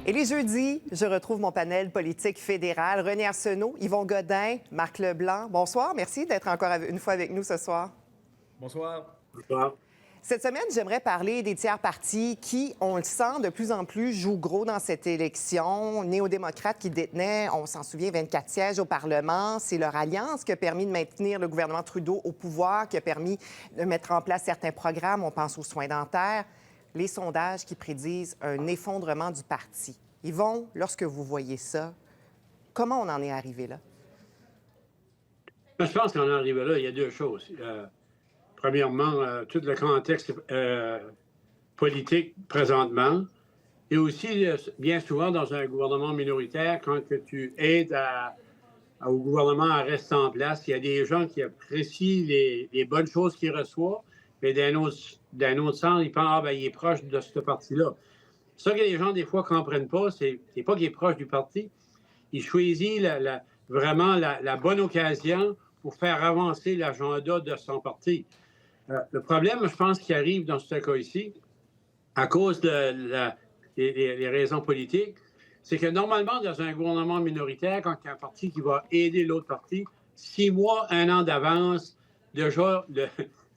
Et les jeudis, je retrouve mon panel politique fédéral. René Arsenault, Yvon Godin, Marc Leblanc. Bonsoir, merci d'être encore une fois avec nous ce soir. Bonsoir. Bonsoir. Cette semaine, j'aimerais parler des tiers partis qui, on le sent, de plus en plus jouent gros dans cette élection. Néo-démocrates qui détenaient, on s'en souvient, 24 sièges au Parlement. C'est leur alliance qui a permis de maintenir le gouvernement Trudeau au pouvoir, qui a permis de mettre en place certains programmes. On pense aux soins dentaires. Les sondages qui prédisent un effondrement du parti. Yvon, lorsque vous voyez ça, comment on en est arrivé là? Je pense qu'on est arrivé là. Il y a deux choses. Premièrement, tout le contexte politique présentement. Et aussi, bien souvent, dans un gouvernement minoritaire, quand que tu aides au gouvernement à rester en place, il y a des gens qui apprécient les bonnes choses qu'ils reçoivent, mais d'un autre sens, ils pensent ben, il est proche de ce parti-là. Ça que les gens, des fois, ne comprennent pas, c'est pas qu'il est proche du parti. Il choisit vraiment la bonne occasion pour faire avancer l'agenda de son parti. Le problème, je pense, qui arrive dans ce cas ici, à cause des raisons politiques, c'est que normalement, dans un gouvernement minoritaire, quand il y a un parti qui va aider l'autre parti, 6 mois, 1 an d'avance, déjà,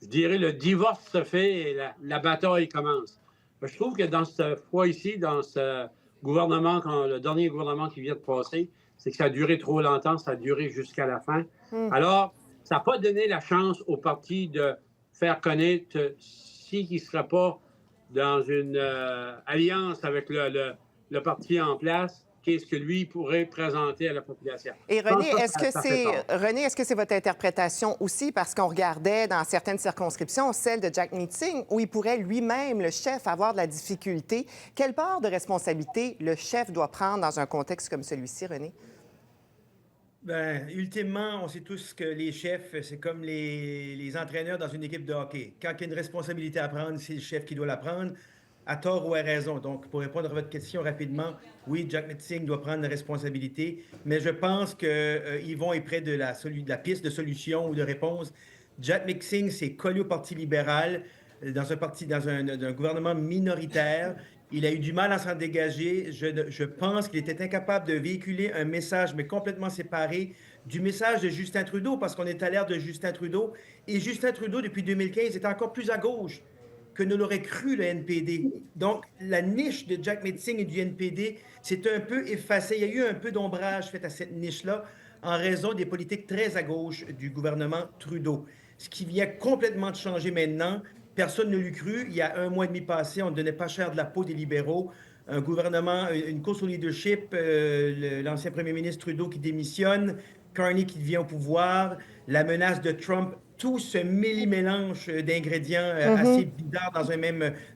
je dirais, le divorce se fait et la bataille commence. Je trouve que dans cette fois ici, dans ce gouvernement, le dernier gouvernement qui vient de passer, c'est que ça a duré trop longtemps, ça a duré jusqu'à la fin. Alors, ça n'a pas donné la chance au parti de faire connaître s'il ne serait pas dans une alliance avec le parti en place, qu'est-ce que lui pourrait présenter à la population. Et René, est-ce que c'est votre interprétation aussi, parce qu'on regardait dans certaines circonscriptions, celle de Jack Meeting, où il pourrait lui-même, le chef, avoir de la difficulté. Quelle part de responsabilité le chef doit prendre dans un contexte comme celui-ci, René? Bien, ultimement, on sait tous que les chefs, c'est comme les entraîneurs dans une équipe de hockey. Quand il y a une responsabilité à prendre, c'est le chef qui doit la prendre, à tort ou à raison. Donc, pour répondre à votre question rapidement, oui, Jack Meeting doit prendre la responsabilité, mais je pense que Yvon est près de la piste de solution ou de réponse. Jack Meeting s'est collé au Parti libéral dans un gouvernement minoritaire. Il a eu du mal à s'en dégager. Je pense qu'il était incapable de véhiculer un message, mais complètement séparé du message de Justin Trudeau, parce qu'on est à l'ère de Justin Trudeau. Et Justin Trudeau, depuis 2015, est encore plus à gauche que ne l'aurait cru le NPD. Donc, la niche de Jack Meeting et du NPD s'est un peu effacée. Il y a eu un peu d'ombrage fait à cette niche-là en raison des politiques très à gauche du gouvernement Trudeau. Ce qui vient complètement de changer maintenant. Personne ne l'eût cru. Il y a 1 mois et demi passé, on ne donnait pas cher de la peau des libéraux. Un gouvernement, une course au leadership, l'ancien premier ministre Trudeau qui démissionne, Carney qui devient au pouvoir, la menace de Trump, tout ce méli-mélange d'ingrédients assez bizarres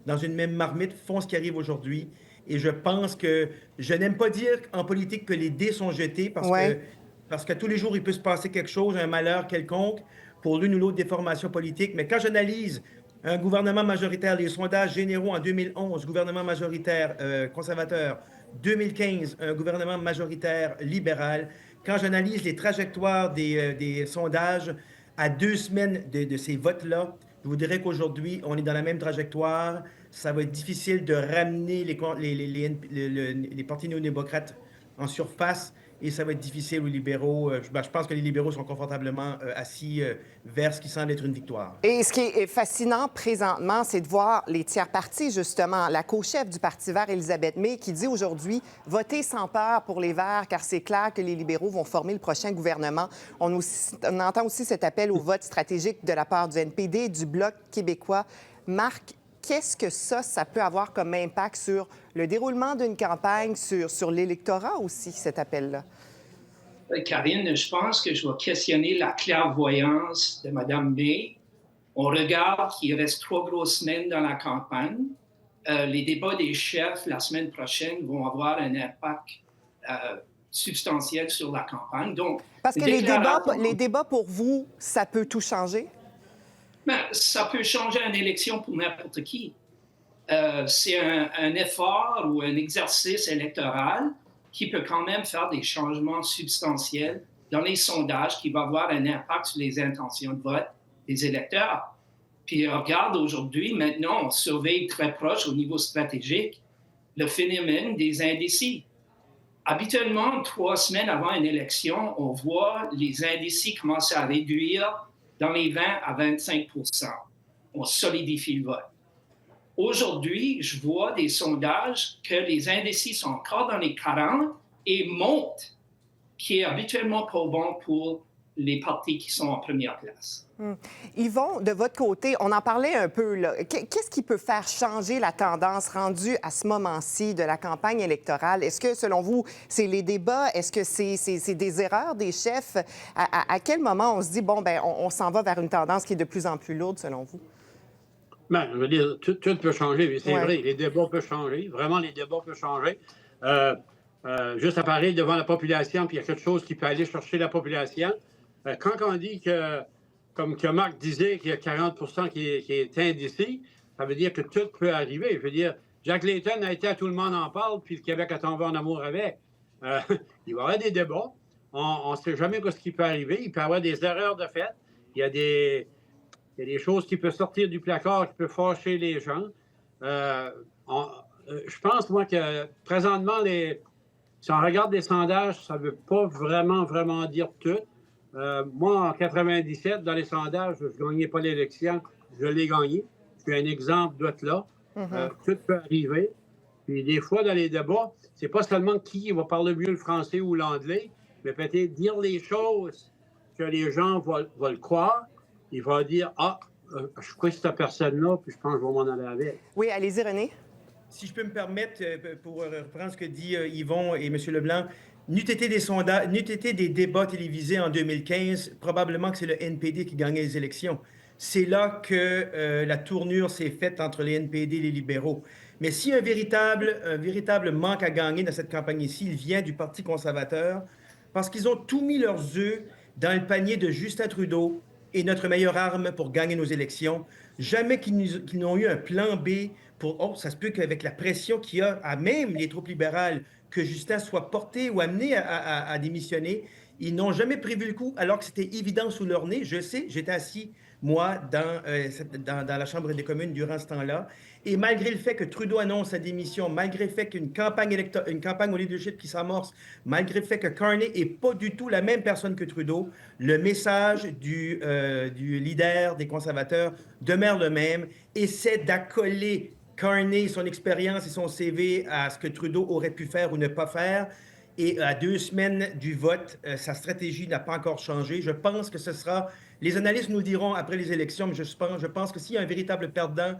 dans une même marmite font ce qui arrive aujourd'hui. Et je pense que je n'aime pas dire en politique que les dés sont jetés parce que tous les jours, il peut se passer quelque chose, un malheur quelconque pour l'une ou l'autre déformation politique. Mais quand j'analyse un gouvernement majoritaire, les sondages généraux en 2011, gouvernement majoritaire conservateur, 2015, un gouvernement majoritaire libéral. Quand j'analyse les trajectoires des sondages à 2 semaines de ces votes-là, je vous dirais qu'aujourd'hui, on est dans la même trajectoire. Ça va être difficile de ramener les partis néo-démocrates en surface et ça va être difficile aux libéraux. Je pense que les libéraux sont confortablement assis vers ce qui semble être une victoire. Et ce qui est fascinant présentement, c'est de voir les tiers partis, justement. La co-chef du Parti vert, Elisabeth May, qui dit aujourd'hui « Votez sans peur pour les Verts, car c'est clair que les libéraux vont former le prochain gouvernement. » On entend aussi cet appel au vote stratégique de la part du NPD, du Bloc québécois. Marc, qu'est-ce que ça peut avoir comme impact sur le déroulement d'une campagne, sur l'électorat aussi, cet appel-là? Karine, je pense que je vais questionner la clairvoyance de Mme May. On regarde qu'il reste 3 grosses semaines dans la campagne. Les débats des chefs la semaine prochaine vont avoir un impact substantiel sur la campagne. Donc, parce que les débats, pour vous, ça peut tout changer? Ben, ça peut changer une élection pour n'importe qui. C'est un effort ou un exercice électoral qui peut quand même faire des changements substantiels dans les sondages qui va avoir un impact sur les intentions de vote des électeurs. Puis regarde, aujourd'hui, maintenant, on surveille très proche au niveau stratégique le phénomène des indécis. Habituellement, 3 semaines avant une élection, on voit les indécis commencer à réduire dans les 20 à 25 %. On solidifie le vote. Aujourd'hui, je vois des sondages que les indécis sont encore dans les 40 et montent, qui est habituellement pas bon pour les partis qui sont en première place. Yvon, de votre côté, on en parlait un peu, là. Qu'est-ce qui peut faire changer la tendance rendue à ce moment-ci de la campagne électorale? Est-ce que, selon vous, c'est les débats? Est-ce que c'est des erreurs des chefs? À quel moment on se dit, bon, ben, on s'en va vers une tendance qui est de plus en plus lourde, selon vous? Bien, je veux dire, tout peut changer, c'est vrai. Les débats peuvent changer. Vraiment, les débats peuvent changer. Juste à parler devant la population, puis il y a quelque chose qui peut aller chercher la population. Quand on dit que, comme que Marc disait, qu'il y a 40 % qui est indécis, ça veut dire que tout peut arriver. Je veux dire, Jack Layton a été à Tout le monde en parle, puis le Québec a tombé en amour avec. Il va y avoir des débats. On ne sait jamais ce qui peut arriver. Il peut y avoir des erreurs de fait. Il y a des choses qui peuvent sortir du placard, qui peuvent fâcher les gens. Je pense, moi, que présentement, si on regarde les sondages, ça ne veut pas vraiment dire tout. Moi, en 97, dans les sondages, je ne gagnais pas l'élection. Je l'ai gagné. Je suis un exemple d'être là. Tout peut arriver. Puis des fois, dans les débats, c'est pas seulement qui va parler mieux le français ou l'anglais, mais peut-être dire les choses que les gens vont le croire. Il va dire, je crois que cette personne-là, puis je pense que je vais m'en aller avec. Oui, allez-y, René. Si je peux me permettre, pour reprendre ce que dit Yvon et M. Leblanc, n'eût été des sondages, n'eût été des débats télévisés en 2015, probablement que c'est le NPD qui gagnait les élections. C'est là que la tournure s'est faite entre les NPD et les libéraux. Mais si un véritable manque à gagner dans cette campagne-ci, il vient du Parti conservateur, parce qu'ils ont tout mis leurs œufs dans le panier de Justin Trudeau et notre meilleure arme pour gagner nos élections. Jamais qu'ils n'ont eu un plan B pour... ça se peut qu'avec la pression qu'il y a à même les troupes libérales, que Justin soit porté ou amené à démissionner, ils n'ont jamais prévu le coup, alors que c'était évident sous leur nez. Je sais, j'étais assis, moi, dans la Chambre des communes durant ce temps-là. Et malgré le fait que Trudeau annonce sa démission, malgré le fait qu'une campagne au leadership qui s'amorce, malgré le fait que Carney n'est pas du tout la même personne que Trudeau, le message du leader des conservateurs demeure le même, essaie d'accoler Carney, son expérience et son CV à ce que Trudeau aurait pu faire ou ne pas faire. Et à 2 semaines du vote, sa stratégie n'a pas encore changé. Je pense que ce sera... Les analystes nous le diront après les élections, mais je pense que s'il y a un véritable perdant,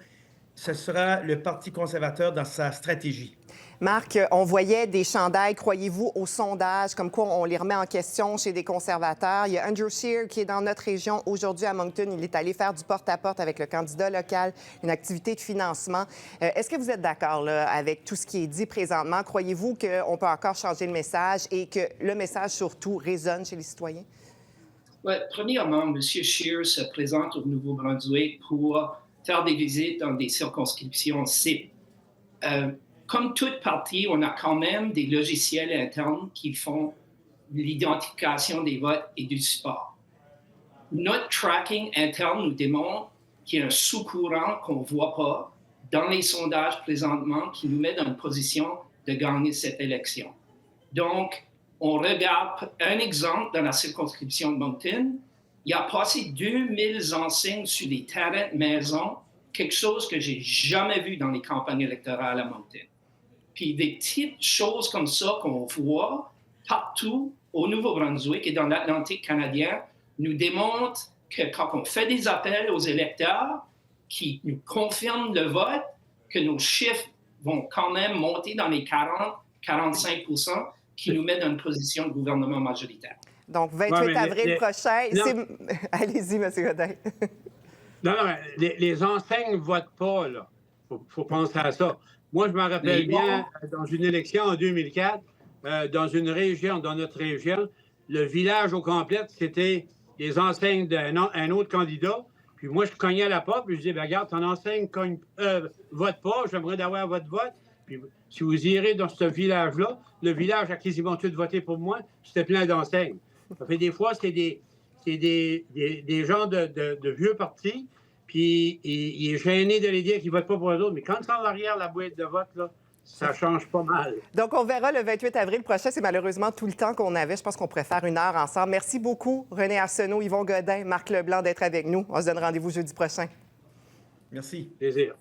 ce sera le Parti conservateur dans sa stratégie. Marc, on voyait des chandails, croyez-vous, aux sondages, comme quoi on les remet en question chez des conservateurs. Il y a Andrew Scheer qui est dans notre région aujourd'hui à Moncton. Il est allé faire du porte-à-porte avec le candidat local, une activité de financement. Est-ce que vous êtes d'accord là, avec tout ce qui est dit présentement? Croyez-vous qu'on peut encore changer le message et que le message, surtout, résonne chez les citoyens? Oui, premièrement, M. Scheer se présente au Nouveau-Brunswick pour faire des visites dans des circonscriptions cibles. Comme toute partie, on a quand même des logiciels internes qui font l'identification des votes et du support. Notre tracking interne nous démontre qu'il y a un sous-courant qu'on ne voit pas dans les sondages présentement qui nous met dans une position de gagner cette élection. Donc, on regarde un exemple dans la circonscription de Moncton. Il a passé 2000 enseignes sur les terrains de maison, quelque chose que j'ai jamais vu dans les campagnes électorales à Moncton. Puis des petites choses comme ça qu'on voit partout au Nouveau-Brunswick et dans l'Atlantique canadien nous démontrent que quand on fait des appels aux électeurs qui nous confirment le vote, que nos chiffres vont quand même monter dans les 40-45 % qui nous met dans une position de gouvernement majoritaire. Donc, 28 avril prochain, allez-y, M. Godin. Non, les enseignes ne votent pas, là. Faut penser à ça. Moi, je me rappelle bien, dans une élection en 2004, dans notre région, le village au complet, c'était les enseignes d'un autre candidat. Puis moi, je cognais à la porte, puis je disais, regarde, ton enseigne vote pas, j'aimerais avoir votre vote. Puis si vous irez dans ce village-là, le village à qui ils vont tous voter pour moi, c'était plein d'enseignes. Ça fait des fois, c'est des gens de vieux partis, puis il est gêné de les dire qu'ils ne votent pas pour eux autres. Mais quand ils sont en arrière la boîte de vote, là, Ça change pas mal. Donc, on verra le 28 avril prochain. C'est malheureusement tout le temps qu'on avait. Je pense qu'on pourrait faire 1 heure ensemble. Merci beaucoup, René Arsenault, Yvon Godin, Marc Leblanc d'être avec nous. On se donne rendez-vous jeudi prochain. Merci. Plaisir.